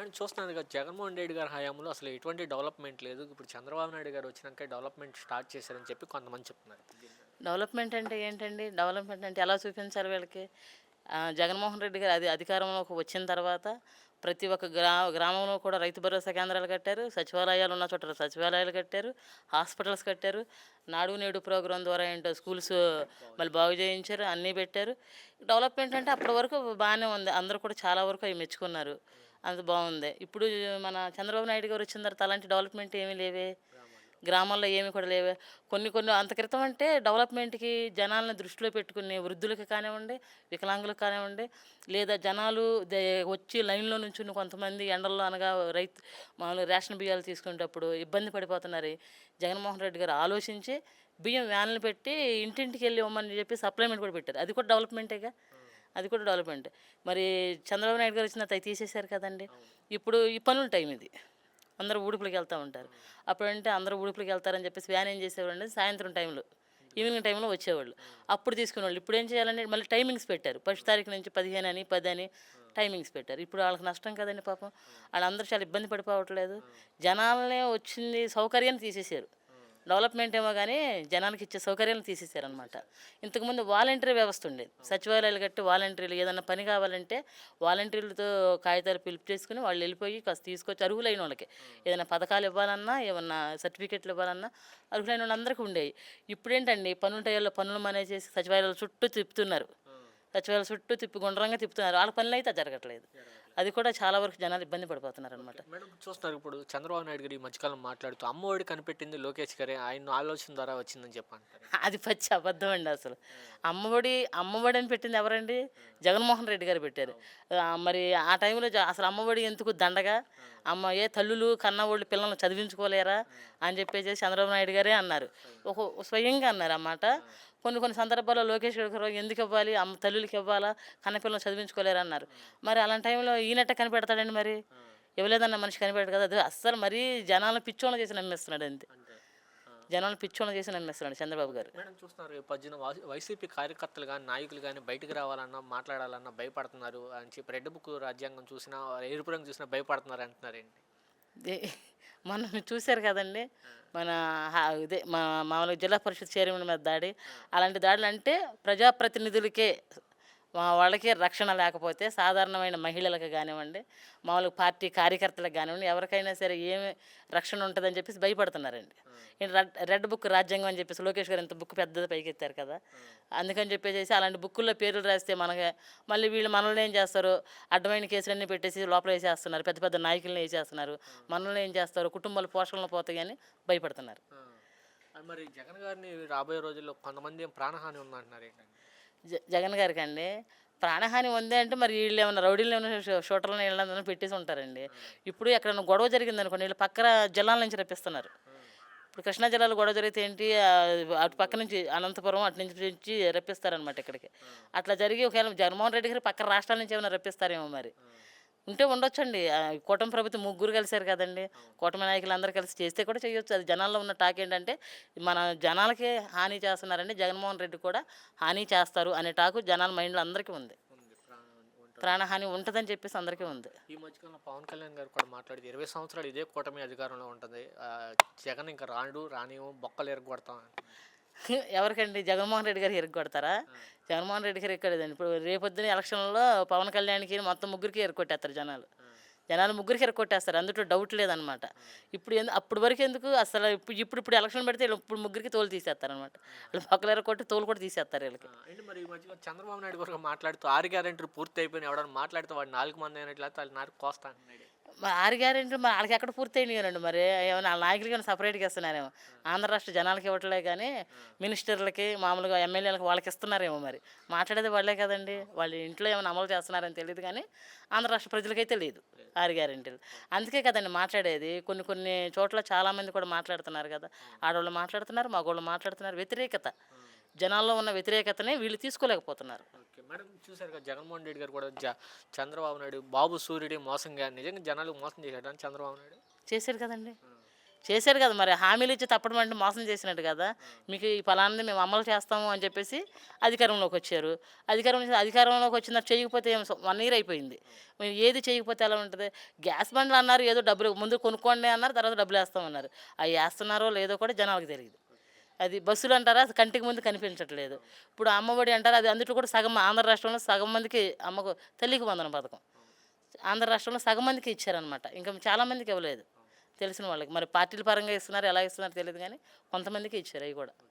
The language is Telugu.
అండ్ చూస్తున్నారు కదా జగన్మోహన్ రెడ్డి గారి హయాంలో అసలు ఎటువంటి డెవలప్మెంట్ లేదు. ఇప్పుడు చంద్రబాబు నాయుడు గారు వచ్చినాక డెవలప్మెంట్ స్టార్ట్ చేశారని చెప్పి కొంతమంది చెప్తున్నారు. డెవలప్మెంట్ అంటే ఏంటండి? డెవలప్మెంట్ అంటే ఎలా చూపించాలి వీళ్ళకి? జగన్మోహన్ రెడ్డి గారు అధికారంలోకి వచ్చిన తర్వాత ప్రతి ఒక్క గ్రామంలో కూడా రైతు భరోసా కేంద్రాలు కట్టారు. సచివాలయాలు ఉన్న చోట సచివాలయాలు కట్టారు. హాస్పిటల్స్ కట్టారు. నాడు నేడు ప్రోగ్రాం ద్వారా ఏంటో స్కూల్స్ మళ్ళీ బాగు చేయించారు. అన్నీ పెట్టారు. డెవలప్మెంట్ అంటే అప్పటి వరకు బాగానే ఉంది. అందరూ కూడా చాలా వరకు అవి మెచ్చుకున్నారు. అంత బాగుంది. ఇప్పుడు మన చంద్రబాబు నాయుడు గారు వచ్చిన తర్వాత అలాంటి డెవలప్మెంట్ ఏమీ లేవే. గ్రామాల్లో ఏమి కూడా లేవే. కొన్ని కొన్ని అంత క్రితం అంటే డెవలప్మెంట్‌కి జనాలను దృష్టిలో పెట్టుకుని వృద్ధులకి కానివ్వండి, వికలాంగులకు కానివ్వండి, లేదా జనాలు వచ్చి లైన్‌లో నుంచుని కొంతమంది ఎండల్లో అనగా మామూలుగా రేషన్ బియ్యాలు తీసుకునేటప్పుడు ఇబ్బంది పడిపోతున్నారు. జగన్మోహన్ రెడ్డి గారు ఆలోచించి బియ్యం వ్యాన్‌లు పెట్టి ఇంటింటికెళ్ళి ఇవ్వమని చెప్పి సప్లిమెంట్ కూడా పెట్టారు. అది కూడా డెవలప్మెంటేగా. అది కూడా డెవలప్మెంటే. మరి చంద్రబాబు నాయుడు గారు వచ్చిన తర్వాత అయి తీసేశారు కదండీ! ఇప్పుడు ఈ పనుల టైం ఇది. అందరూ ఊడుపులకి వెళ్తూ ఉంటారు. అప్పుడంటే అందరూ ఊడుపులకి వెళ్తారని చెప్పేసి వ్యాన్ ఏం చేసేవాళ్ళంటే సాయంత్రం టైంలో, ఈవినింగ్ టైంలో వచ్చేవాళ్ళు. అప్పుడు తీసుకునేవాళ్ళు. ఇప్పుడు ఏం చేయాలంటే మళ్ళీ టైమింగ్స్ పెట్టారు. ఫస్ట్ తారీఖు నుంచి 15 అని, 10 అని టైమింగ్స్ పెట్టారు. ఇప్పుడు వాళ్ళకి నష్టం కదండీ పాపం. వాళ్ళందరూ చాలా ఇబ్బంది పడిపోవట్లేదు. జనాలనే వచ్చింది సౌకర్యాన్ని తీసేశారు. డెవలప్మెంట్ ఏమో కానీ జనానికి ఇచ్చే సౌకర్యాలను తీసేశారనమాట. ఇంతకుముందు వాలంటరీ వ్యవస్థ ఉండేది. సచివాలయాలు కట్టి వాలంటీర్లు ఏదన్నా పని కావాలంటే వాలంటీర్లతో కాగితాలు ఫిలప్ చేసుకుని వాళ్ళు వెళ్ళిపోయి కాస్త తీసుకొచ్చి అర్హులైన వాళ్ళకి ఏదైనా పథకాలు ఇవ్వాలన్నా, ఏమన్నా సర్టిఫికెట్లు ఇవ్వాలన్నా అర్హులైన వాళ్ళందరికీ ఉండేవి. ఇప్పుడేంటండి పనుల టైంలో పనులు మానేసేసి సచివాలయాల చుట్టూ తిప్పుతున్నారు. సచివాలయాల చుట్టూ తిప్పి గుండ్రంగా తిప్పుతున్నారు. వాళ్ళ పనులు అయితే జరగట్లేదు. అది కూడా చాలా వరకు జనాలు ఇబ్బంది పడిపోతున్నారనమాట. మేడం చూస్తున్నారు ఇప్పుడు చంద్రబాబు నాయుడు గారు ఈ మధ్యకాలం మాట్లాడుతూ అమ్మఒడి కనిపెట్టింది లోకేష్ గారే, ఆయన ఆలోచన ద్వారా వచ్చిందని చెప్పంటారు. అది పచ్చి అబద్ధం అండి అసలు. అమ్మఒడి అని పెట్టింది ఎవరండి? జగన్మోహన్ రెడ్డి గారు పెట్టారు. మరి ఆ టైంలో అసలు అమ్మఒడి ఎందుకు దండగా? తల్లులు కన్నవాళ్ళు పిల్లల్ని చదివించుకోలేరా అని చెప్పేసి చంద్రబాబు నాయుడు గారే అన్నారు. స్వయంగా అన్నారు ఆ మాట. కొన్ని కొన్ని సందర్భాల్లో లోకేష్ గారు ఎందుకు ఇవ్వాలి, తల్లులకి ఇవ్వాలా, కన్నపిల్లలు చదివించుకోలేరా అన్నారు. మరి అలాంటి టైంలో ఈయనట్టే కనిపెడతాడండి మరి? ఇవ్వలేదన్న మనిషి కనిపెట్టాడు కదా. అది అస్సలు మరీ జనాలను పిచ్చోళ్ళని చేసి నమ్మేస్తున్నాడు అంతే. జనాలను పిచ్చోళ్ళని చేసి నమ్మేస్తున్నాడు చంద్రబాబు గారు. మేడం చూస్తున్నారు ఈ పద్యన వైసీపీ కార్యకర్తలు కానీ నాయకులు కానీ బయటకు రావాలన్నా మాట్లాడాలన్నా భయపడుతున్నారు అని చెప్పి రెడ్ బుక్ రాజ్యాంగం చూసినా ఎరుపు రంగు చూసినా భయపడుతున్నారు అంటున్నారండి. మనం చూశారు కదండి. మన ఇదే మామూలుగా జిల్లా పరిషత్ చైర్మన్ మీద దాడి. అలాంటి దాడులు అంటే ప్రజాప్రతినిధులకే వాళ్ళకే రక్షణ లేకపోతే సాధారణమైన మహిళలకు కానివ్వండి, మామూలుగా పార్టీ కార్యకర్తలకు కానివ్వండి, ఎవరికైనా సరే ఏమి రక్షణ ఉంటుందని చెప్పేసి భయపడుతున్నారండి. రెడ్ బుక్ రాజ్యాంగం అని చెప్పేసి లోకేష్ గారు ఇంత బుక్ పెద్దది పైకెత్తారు కదా. అందుకని చెప్పేసి అలాంటి బుక్కుల్లో పేర్లు రాస్తే మళ్ళీ వీళ్ళు మనల్ని ఏం చేస్తారు, అడ్డమైన కేసులన్నీ పెట్టేసి లోపల వేసేస్తున్నారు. పెద్ద పెద్ద నాయకులను వేసేస్తున్నారు. మనల్ని ఏం చేస్తారు, కుటుంబాల పోషణలు పోతాయి అని భయపడుతున్నారు. మరి జగన్ గారిని రాబోయే రోజుల్లో కొంతమంది ప్రాణహాని ఉందంటున్నారు ఏంటంటే జగన్ గారికి అండి ప్రాణహాని ఉంది అంటే మరి వీళ్ళు ఏమైనా రౌడీలు ఏమైనా షూటర్లను వీళ్ళని పెట్టేసి ఉంటారండి. ఇప్పుడు ఎక్కడైనా గొడవ జరిగింది అనుకోండి, వీళ్ళు పక్కన జిల్లాల నుంచి రప్పిస్తున్నారు. ఇప్పుడు కృష్ణా జిల్లాలో గొడవ జరిగితే ఏంటి, అటు పక్క నుంచి అనంతపురం అటు నుంచి రప్పిస్తారనమాట ఇక్కడికి. అట్లా జరిగి ఒకవేళ జగన్మోహన్ రెడ్డి గారు పక్క రాష్ట్రాల నుంచి ఏమైనా రప్పిస్తారేమో మరి. ఉంటే ఉండొచ్చండి. కూటమి ప్రభుత్వం ముగ్గురు కలిశారు కదండి. కూటమి నాయకులు అందరూ కలిసి చేస్తే కూడా చేయొచ్చు. అది జనాల్లో ఉన్న టాక్ ఏంటంటే మన జనాలకే హాని చేస్తున్నారండి, జగన్మోహన్ రెడ్డి కూడా హాని చేస్తారు అనే టాకు జనాల మైండ్లో అందరికీ ఉంది. ప్రాణహాని ఉంటుందని చెప్పేసి అందరికీ ఉంది. ఈ మధ్యకాలంలో పవన్ కళ్యాణ్ గారు కూడా మాట్లాడితే 20 సంవత్సరాలు ఇదే కూటమి అధికారంలో ఉంటుంది, జగన్ ఇంకా రానివ్వం బొక్కలు ఎరగొడతాం. ఎవరికండి? జగన్మోహన్ రెడ్డి గారు ఇరగొడతారా? జగన్మోహన్ రెడ్డి గారు ఎక్కలేదండి. ఇప్పుడు రేపొద్దున ఎలక్షన్లో పవన్ కళ్యాణ్కి మొత్తం ముగ్గురికి ఎరగొట్టేస్తారు జనాలు ముగ్గురికి ఎరగొట్టేస్తారు. అందులో డౌట్ లేదనమాట. అప్పటి వరకు ఎందుకు అసలు ఇప్పుడు ఎలక్షన్ పెడితే ఇప్పుడు ముగ్గురికి తోలు తీసేస్తారనమాట. వాళ్ళు పక్కలు ఎరగొట్టి తోలు కూడా తీసేస్తారు వీళ్ళకి. అంటే మరి ఈ మధ్య చంద్రబాబు నాయుడు గారు మాట్లాడుతూ 6 గ్యారెంటీలు పూర్తి అయిపోయినా ఎవడన్నా మాట్లాడితే వాడు 4 మంది అయినట్లయితే వాళ్ళు 4 కోస్తా అంటున్నాడు. 6 గ్యారెంటీలు మరి వాళ్ళకి ఎక్కడ పూర్తయినాయండి మరి? ఏమైనా వాళ్ళ నాయకులకి ఏమైనా సపరేట్గా ఇస్తున్నారేమో. ఆంధ్ర రాష్ట్ర జనాలకి ఇవ్వట్లే కానీ మినిస్టర్లకి మామూలుగా ఎమ్మెల్యేలకు వాళ్ళకి ఇస్తున్నారేమో మరి. మాట్లాడేది వాళ్ళే కదండి. వాళ్ళ ఇంట్లో ఏమైనా అమలు చేస్తున్నారని తెలియదు కానీ ఆంధ్ర రాష్ట్ర ప్రజలకైతే లేదు 6 గ్యారెంటీలు. అందుకే కదండి మాట్లాడేది. కొన్ని చోట్ల చాలామంది కూడా మాట్లాడుతున్నారు కదా. ఆడవాళ్ళు మాట్లాడుతున్నారు, మగవాళ్ళు మాట్లాడుతున్నారు. వ్యతిరేకత, జనాల్లో ఉన్న వ్యతిరేకతని వీళ్ళు తీసుకోలేకపోతున్నారు. ఓకే మేడం చూసారు కదా జగన్మోహన్ రెడ్డి గారు కూడా చంద్రబాబు నాయుడు బాబు సూర్యుడి మోసంగా నిజంగా జనాలు మోసం చేశాడు అని చంద్రబాబు నాయుడు చేశారు కదండి. చేశాడు కదా మరి, హామీలు ఇచ్చి తప్పడం అంటే మోసం చేసినట్టు కదా. మీకు ఈ ఫలానాది మేము అమలు చేస్తాము అని చెప్పేసి అధికారంలోకి వచ్చారు. అధికారంలోకి వచ్చిన చేయకపోతే 1 ఇయర్ అయిపోయింది. మీరు ఏది చేయకపోతే ఎలా ఉంటుంది? గ్యాస్ బండ్లు అన్నారు, ఏదో డబ్బులు ముందు కొనుక్కోండి అన్నారు, తర్వాత డబ్బులు వేస్తామన్నారు. అవి వేస్తున్నారో లేదో కూడా జనాలకు తెలియదు. అది బస్సులు అంటారా, కంటికి ముందు కనిపించట్లేదు. ఇప్పుడు అమ్మఒడి అంటారు, అది అందులో కూడా సగం ఆంధ్ర రాష్ట్రంలో సగం మందికి అమ్మకు తల్లికి వందనం పథకం ఆంధ్ర రాష్ట్రంలో సగం మందికి ఇచ్చారనమాట. ఇంకా చాలామందికి ఇవ్వలేదు తెలిసిన వాళ్ళకి. మరి పార్టీల పరంగా ఇస్తున్నారు, ఎలా ఇస్తున్నారు తెలియదు, కానీ కొంతమందికి ఇచ్చారు అవి కూడా.